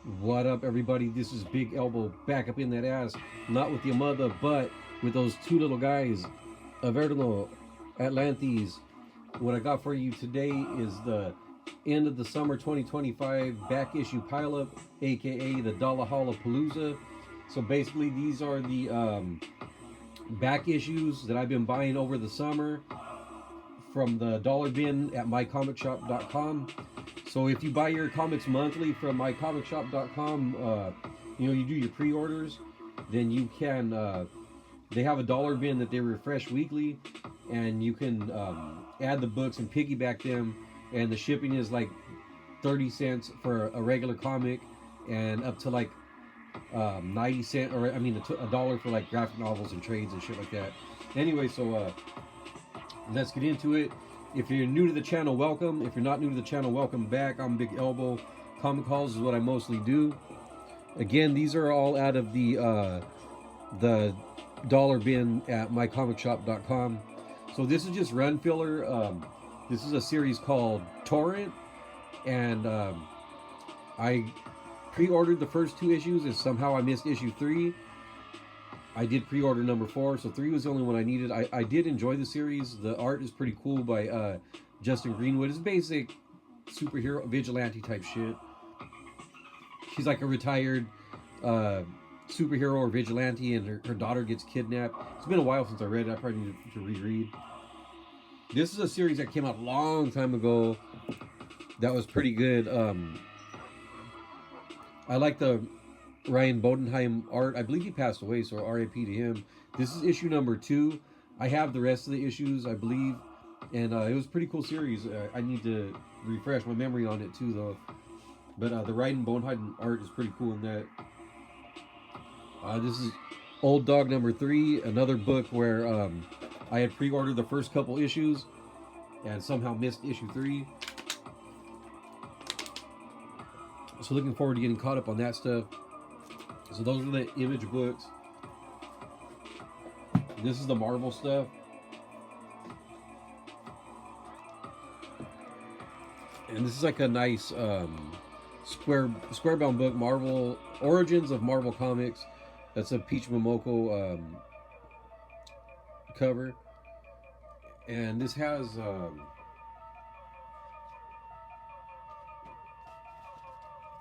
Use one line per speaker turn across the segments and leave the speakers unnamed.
What up, everybody? This is Big Elbow back up in that ass. Not with your mother, but with those two little guys, Averno, Atlantes. What I got for you today is the end of the summer 2025 back issue pileup, aka the Dolla-Haula-Palooza. So basically, these are the back issues that I've been buying over the summer from the dollar bin at mycomicshop.com. So if you buy your comics monthly from mycomicshop.com, you do your pre-orders, then you can. They have a dollar bin that they refresh weekly, and you can add the books and piggyback them, and the shipping is like 30 cents for a regular comic, and up to like 90 cents, or I mean a dollar for like graphic novels and trades and shit like that. Anyway, so let's get into it. If you're new to the channel, welcome. If you're not new to the channel, welcome back. I'm Big Elbow. Comic hauls is what I mostly do. Again, these are all out of the dollar bin at mycomicshop.com. So this is just run filler. This is a series called Torrent, and I pre-ordered the first two issues, and somehow I missed issue 3. I did pre-order number 4, so 3 was the only one I needed. I did enjoy the series. The art is pretty cool by Justin Greenwood. It's basic superhero vigilante type shit. She's like a retired superhero or vigilante, and her daughter gets kidnapped. It's been a while since I read it. I probably need to reread. This is a series that came out a long time ago that was pretty good. I like the Ryan Bodenheim art. I believe he passed away, so RIP to him. This is issue number 2. I have the rest of the issues, I believe, and it was a pretty cool series. I need to refresh my memory on it too, though. But the Ryan Bodenheim art is pretty cool in that. This is Old Dog number 3, another book where I had pre-ordered the first couple issues and somehow missed issue 3. So looking forward to getting caught up on that stuff. So those are the Image books. This is the Marvel stuff. And this is like a nice square bound book, Marvel Origins of Marvel Comics. That's a Peach Momoko cover. And this has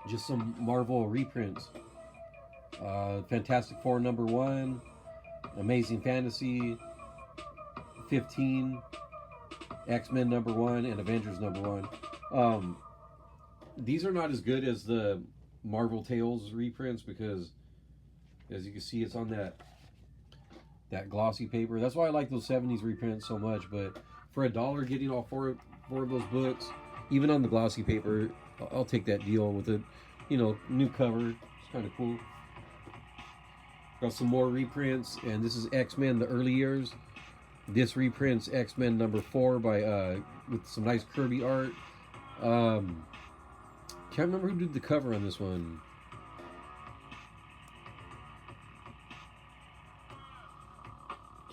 just some Marvel reprints. Fantastic Four number 1, Amazing Fantasy 15, X-Men number 1, and Avengers number 1. These are not as good as the Marvel Tales reprints because, as you can see, it's on that glossy paper. That's why I like those 70s reprints so much. But for $1, getting all four of those books, even on the glossy paper, I'll take that deal with it. New cover. It's kind of cool. Got some more reprints, and this is X-Men the early years. This reprints X-Men number 4 by with some nice Kirby art. Can't remember who did the cover on this one.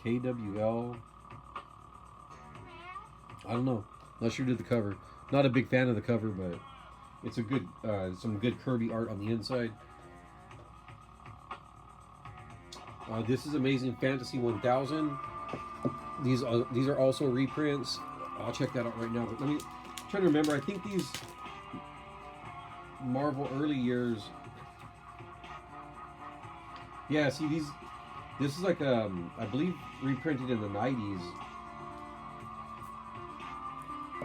KWL. I don't know. Not sure who did the cover. Not a big fan of the cover, but it's a good some good Kirby art on the inside. This is Amazing Fantasy 1000. These are also reprints. I'll check that out right now. But I'm trying to remember. I think these Marvel early years. Yeah, see these. This is like I believe reprinted in the 90s.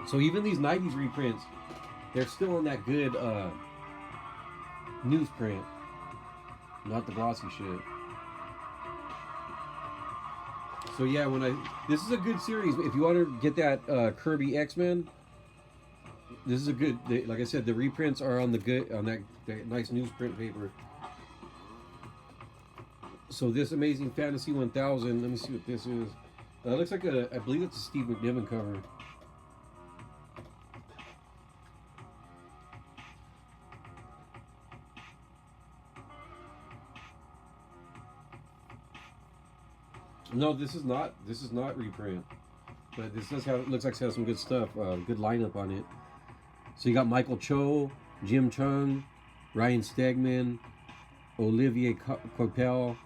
So even these 90s reprints, they're still in that good newsprint, not the glossy shit. So yeah, this is a good series. If you want to get that Kirby X-Men, this is a good. Like I said, the reprints are on that nice newsprint paper. So this Amazing Fantasy 1000. Let me see what this is. It looks like I believe it's a Steve McNiven cover. No, this is not reprint, but this does have. It looks like it has some good stuff. Good lineup on it. So you got Michael Cho, Jim Chung, Ryan Stegman, Olivier Coipel,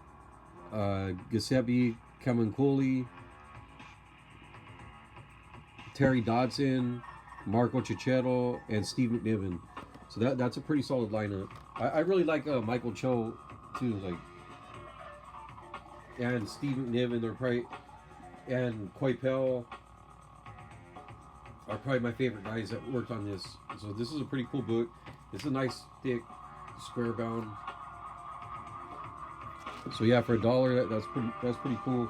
Giuseppe Camuncoli, Terry Dodson, Marco Cicchetto, and Steve McNiven. So that's a pretty solid lineup. I really like Michael Cho too, like, and Steve McNiven. They're probably, and Coipel are probably my favorite guys that worked on this. So this is a pretty cool book. It's a nice thick square bound. So yeah, for $1, that's pretty cool.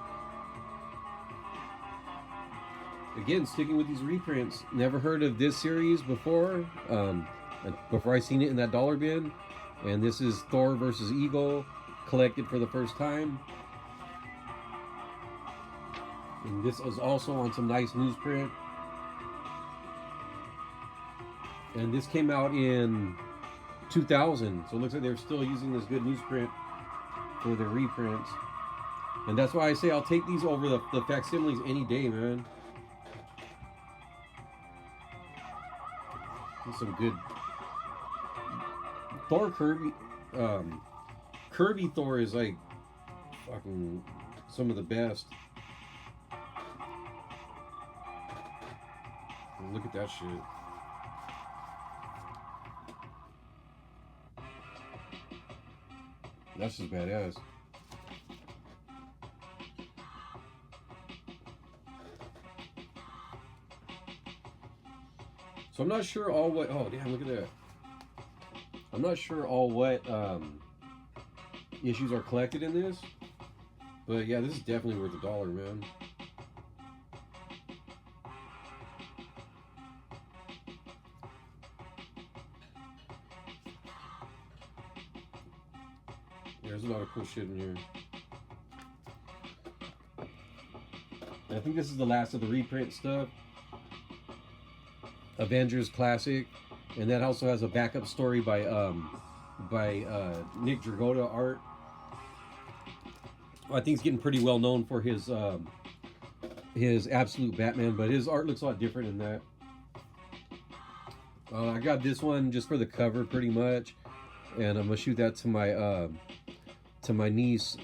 Again, sticking with these reprints. Never heard of this series before. Before I seen it in that dollar bin, and this is Thor versus Eagle, collected for the first time. And this was also on some nice newsprint. And this came out in 2000, so it looks like they're still using this good newsprint for their reprints. And that's why I say I'll take these over the facsimiles any day, man. There's some good Thor Kirby. Kirby Thor is like fucking some of the best. Look at that shit. That's just badass. So I'm not sure all what. Oh damn! Look at that. I'm not sure all what issues are collected in this, but yeah, this is definitely worth $1, man. There's a lot of cool shit in here. And I think this is the last of the reprint stuff. Avengers Classic, and that also has a backup story by Nick Dragotta art. I think he's getting pretty well known for his Absolute Batman, but his art looks a lot different in that. I got this one just for the cover, pretty much, and I'm gonna shoot that to my niece,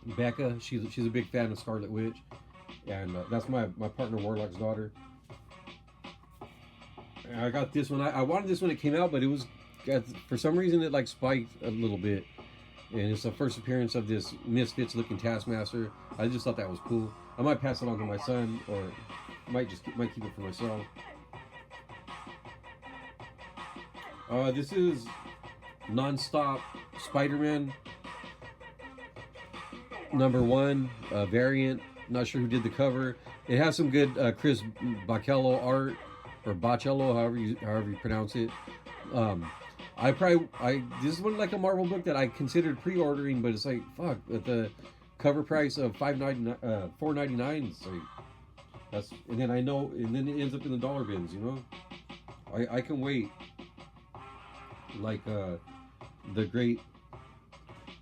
Becca. She's a big fan of Scarlet Witch, and that's my partner Warlock's daughter. I got this one. I wanted this when it came out, but it was, for some reason, it like spiked a little bit. And it's the first appearance of this Misfits looking Taskmaster. I just thought that was cool. I might pass it on to my son, or might keep it for myself. This is Non-Stop Spider-Man #1 variant. Not sure who did the cover. It has some good Chris Baccello art, or Baccello, however you pronounce it. This is one like a Marvel book that I considered pre-ordering, but it's like fuck, at the cover price of $4.99. It's like that's, and then it ends up in the dollar bins, you know. I can wait. Like the great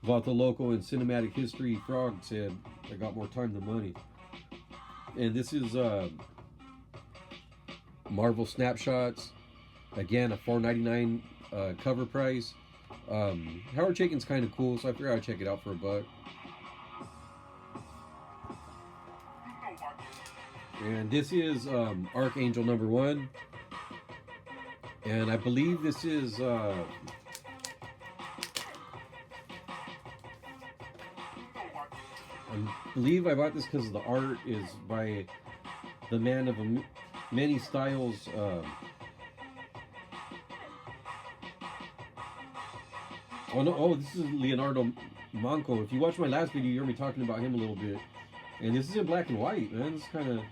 Vataloco in Cinematic History Frog said, I got more time than money. And this is Marvel Snapshots, again a $4.99 cover price. Howard Chaykin's kind of cool, so I figured I'd check it out for $1. And this is Archangel #1, and I believe this is I believe I bought this because the art is by the man of many styles. This is Leonardo Manco. If you watch my last video, you heard me talking about him a little bit. And this is in black and white, man. This kind of,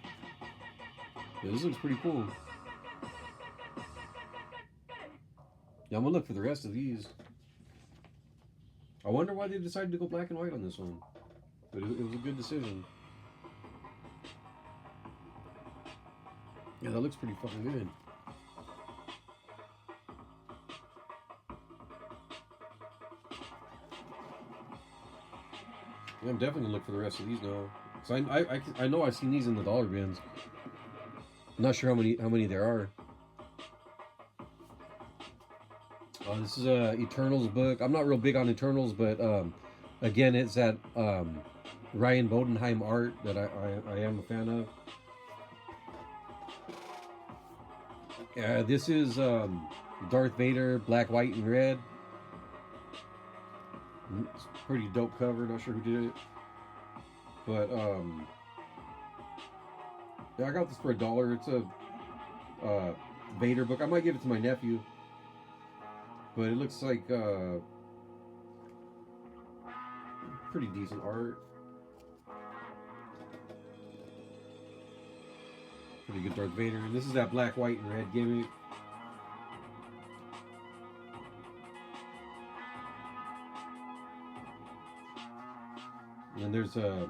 yeah, this looks pretty cool. Yeah, I'm gonna look for the rest of these. I wonder why they decided to go black and white on this one, but it was a good decision. Yeah, that looks pretty fucking good. Yeah, I'm definitely gonna look for the rest of these now. So I know I've seen these in the dollar bins. I'm not sure how many there are. This is a Eternals book. I'm not real big on Eternals, but again, it's that Ryan Bodenheim art that I am a fan of. This is Darth Vader, black, white, and red. It's a pretty dope cover. Not sure who did it, but yeah, I got this for $1. It's a Vader book. I might give it to my nephew, but it looks like pretty decent art. Pretty good Darth Vader. And this is that black, white, and red gimmick. And there's a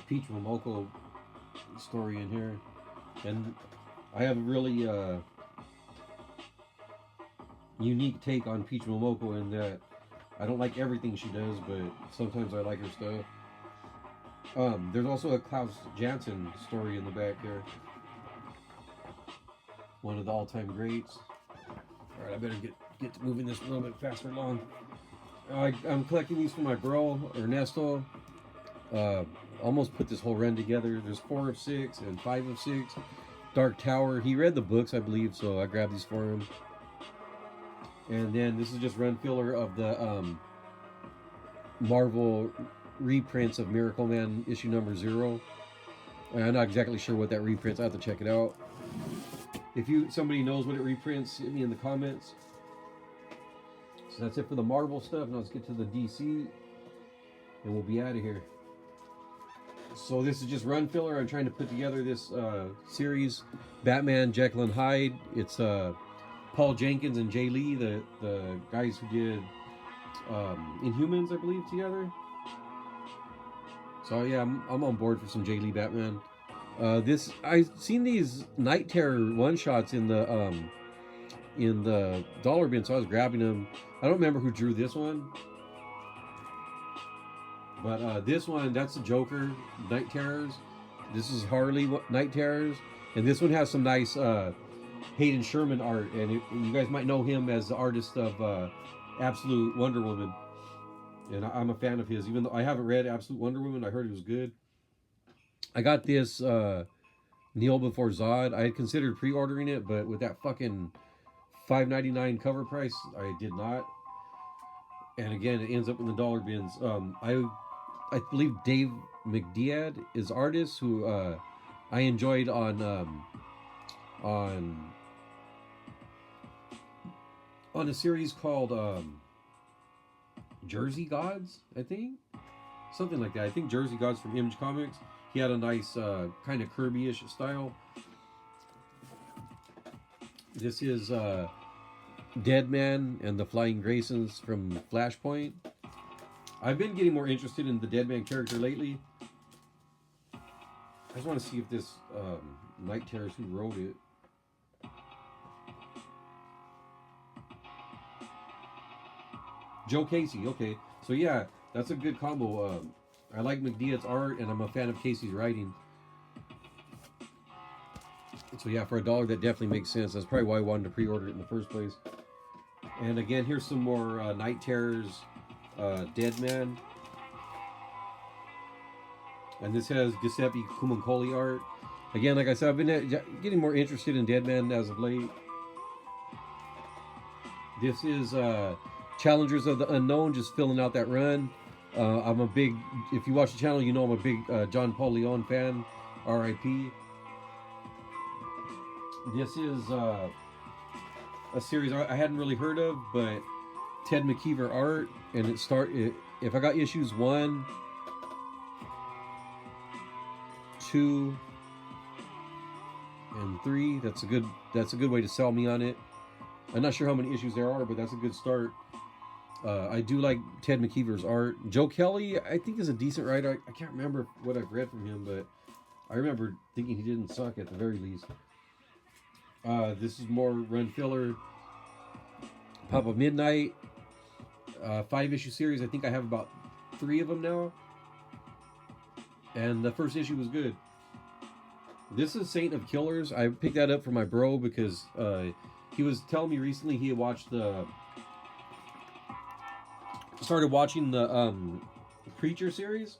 Peach Momoko story in here. And I have a really unique take on Peach Momoko in that I don't like everything she does, but sometimes I like her stuff. There's also a Klaus Janson story in the back there. One of the all-time greats. Alright, I better get moving this a little bit faster along. I'm collecting these for my bro, Ernesto. Almost put this whole run together. There's 4 of 6 and 5 of 6. Dark Tower. He read the books, I believe, so I grabbed these for him. And then this is just run filler of the Marvel reprints of Miracle Man issue number 0. I'm not exactly sure what that reprints. I have to check it out. If somebody knows what it reprints, hit me in the comments. So that's it for the Marvel stuff. Now let's get to the DC, and we'll be out of here. So this is just run filler. I'm trying to put together this series, Batman, Jekyll and Hyde. It's Paul Jenkins and Jay Lee, the guys who did Inhumans, I believe, together. So yeah, I'm on board for some Jay Lee Batman. I've seen these Night Terror one shots in the dollar bin, so I was grabbing them. I don't remember who drew this one, but this one, that's the Joker Night Terrors. This is Harley Night Terrors, and this one has some nice Hayden Sherman art, and you guys might know him as the artist of Absolute Wonder Woman. And I'm a fan of his, even though I haven't read Absolute Wonder Woman. I heard it was good. I got this Kneel Before Zod. I had considered pre-ordering it, but with that fucking $5.99 cover price, I did not. And again, it ends up in the dollar bins. I believe Dave McDead is artist who I enjoyed on a series called Jersey Gods, I think, something like that. I think Jersey Gods from Image Comics. He had a nice kind of Kirby-ish style. This is Deadman and the Flying Graysons from Flashpoint. I've been getting more interested in the Deadman character lately. I just want to see if this Night Terrors, who wrote it. Joe Casey, okay. So yeah, that's a good combo. I like McDead's art, and I'm a fan of Casey's writing. So yeah, for $1, that definitely makes sense. That's probably why I wanted to pre-order it in the first place. And again, here's some more Night Terrors, Deadman. And this has Giuseppe Cumuncoli art. Again, like I said, I've been getting more interested in Deadman as of late. This is Challengers of the Unknown, just filling out that run. I'm a big, if you watch the channel, you know I'm a big John Paul Leon fan. R.I.P. This is a series I hadn't really heard of, but Ted McKeever art, and if I got issues 1, 2, and 3, that's a good way to sell me on it. I'm not sure how many issues there are, but that's a good start. I do like Ted McKeever's art. Joe Kelly, I think, is a decent writer. I can't remember what I've read from him, but I remember thinking he didn't suck at the very least. This is more run filler. Papa Midnight, 5-issue series. I think I have about 3 of them now. And the first issue was good. This is Saint of Killers. I picked that up for my bro because he he was telling me recently he had started watching the Preacher series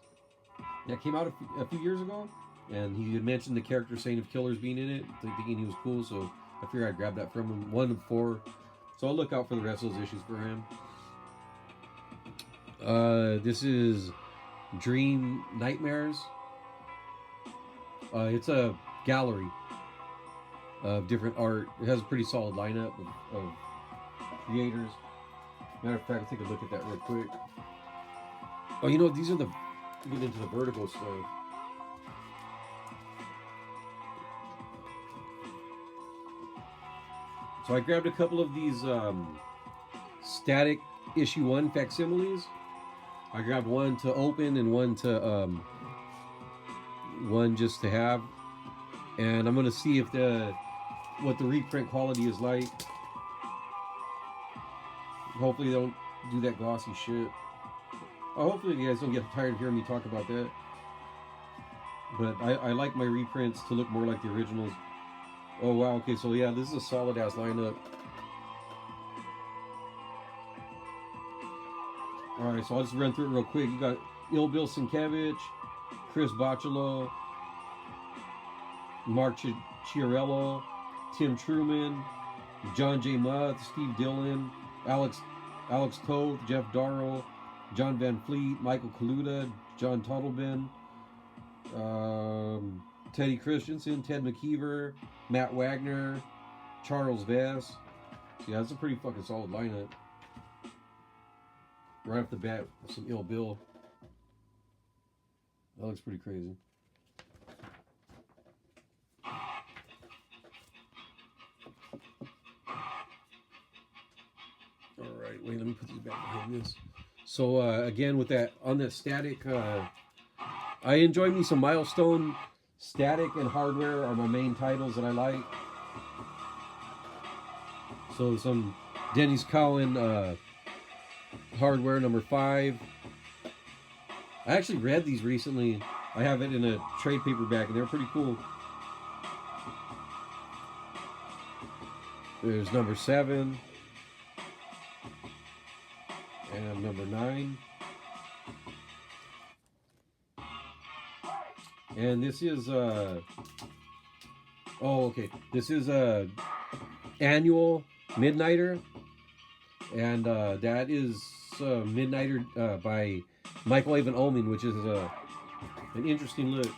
that came out a few years ago, and he had mentioned the character Saint of Killers being in it, thinking he was cool, so I figured I'd grab that from him. 1 of 4, so I'll look out for the rest of those issues for him. This is Dream Nightmares. It's a gallery of different art. It has a pretty solid lineup of creators. Matter of fact, I'll take a look at that real quick. Oh, you know, these are get into the Vertigo stuff. So I grabbed a couple of these static issue 1 facsimiles. I grabbed one to open and one just to have, and I'm gonna see if what the reprint quality is like. Hopefully they don't do that glossy shit. Hopefully you guys don't get tired of hearing me talk about that. But I like my reprints to look more like the originals. Oh wow, okay, so yeah, this is a solid ass lineup. Alright, so I'll just run through it real quick. You got Il Bill Sienkiewicz, Chris Bocciolo, Mark Chiarello, Tim Truman, John J. Muth, Steve Dillon, Alex Toth, Jeff Darrow, John Van Fleet, Michael Kaluta, John Tuttleben, Teddy Christensen, Ted McKeever, Matt Wagner, Charles Vess. So yeah, that's a pretty fucking solid lineup. Right off the bat, some Il Bill. That looks pretty crazy. Alright, wait, let me put these back behind this. So again, with that, on that static, I enjoy me some Milestone. Static and Hardware are my main titles that I like. So some Dennis Cowan Hardware number 5. I actually read these recently. I have it in a trade paperback and they're pretty cool. There's number 7 and number 9. And this is this is a annual Midnighter, and that is Midnighter by Michael Avon Omen, which is an interesting look.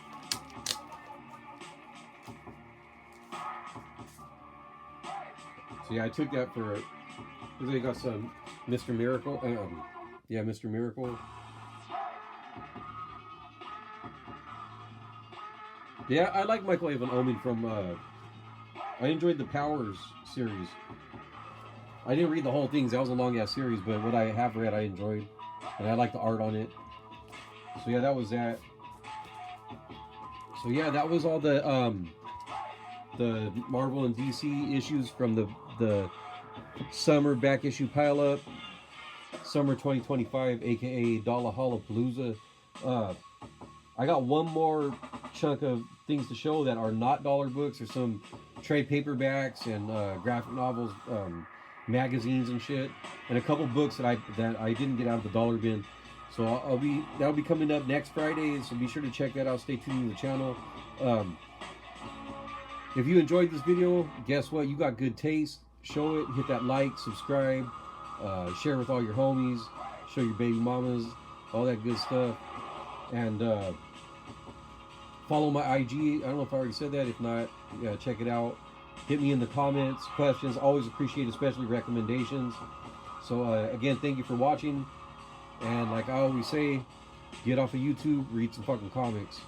So yeah, I took that for. They got some Mr. Miracle. Yeah, Mr. Miracle. Yeah, I like Michael Avon Omen from. I enjoyed the Powers series. I didn't read the whole thing; that was a long ass series. But what I have read, I enjoyed, and I like the art on it. So yeah, that was that. So yeah, that was all the Marvel and DC issues from the summer back issue pile up, summer 2025, aka Dolla-Haula-Palooza. I got one more chunk of things to show that are not dollar books. There's some trade paperbacks and graphic novels, magazines and shit, and a couple books that I didn't get out of the dollar bin. So that'll be coming up next Friday. So be sure to check that out. Stay tuned to the channel. If you enjoyed this video, guess what? You got good taste. Show it. Hit that like, subscribe, share with all your homies, show your baby mamas, all that good stuff. And follow my IG. I don't know if I already said that. If not, check it out. Hit me in the comments, questions. Always appreciate, especially recommendations. So again, thank you for watching. And like I always say, get off of YouTube, read some fucking comics.